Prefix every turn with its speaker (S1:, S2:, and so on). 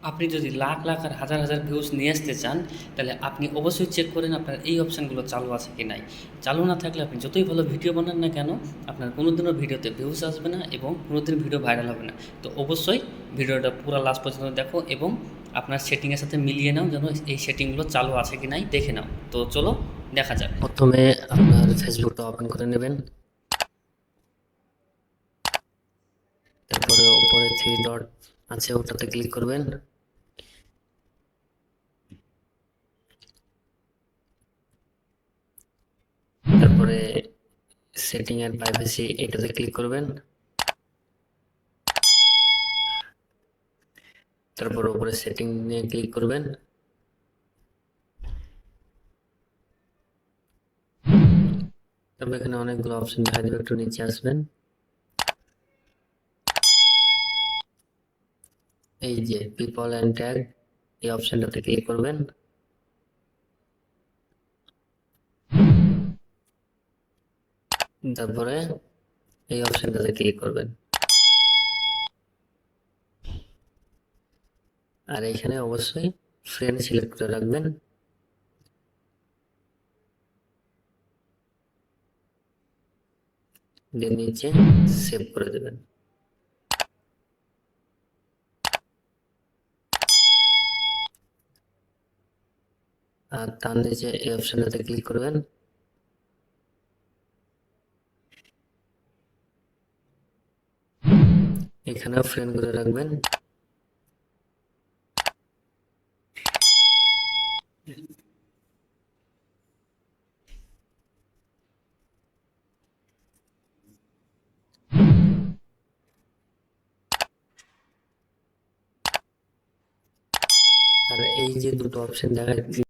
S1: আপনি যদি লাখ লাখ আর হাজার হাজার ভিউজ নিয়ে আসতে চান, তাহলে আপনি অবশ্যই চেক করেন আপনার এই অপশানগুলো চালু আছে কি নাই। চালু না থাকলে আপনি যতই ভালো ভিডিও বানান না কেন, আপনার কোনোদিনও ভিডিওতে ভিউজ আসবে না এবং কোনোদিন ভিডিও ভাইরাল হবে না। তো অবশ্যই ভিডিওটা পুরো লাস্ট পর্যন্ত দেখো এবং আপনার সেটিংয়ের সাথে মিলিয়ে নাও যেন এই সেটিংগুলো চালু আছে কি নাই দেখে নাও। তো চলো দেখা যাক। প্রথমে আপনার ফেসবুকটা ওপেন করে নেবেন। তারপরে উপরে থ্রি ডট আছে ওটাতে ক্লিক করবেন। তারপরে সেটিং এন্ড প্রাইভেসি এটাতে ক্লিক করবেন। তারপর উপরে সেটিং নিয়ে ক্লিক করবেন। তারপর এখানে অনেকগুলো অপশন দেখা যাবে, একটু নিচে আসবেন। এই যে পিপল এন্ড ট্যাগ, এই অপশনটাতে ক্লিক করবেন। তারপরে এই অপশনটাতে ক্লিক করবেন। আর এখানে অবশ্যই ফ্রেন্ড সিলেক্ট করে রাখবেন। দিয়ে নিচে সেভ করে দেবেন। আর তার নিচে এই অপশনটাতে ক্লিক করবেন। এখানেও ফ্রেন্ড করে রাখবেন। আর এই যে দুটো অপশন দেখা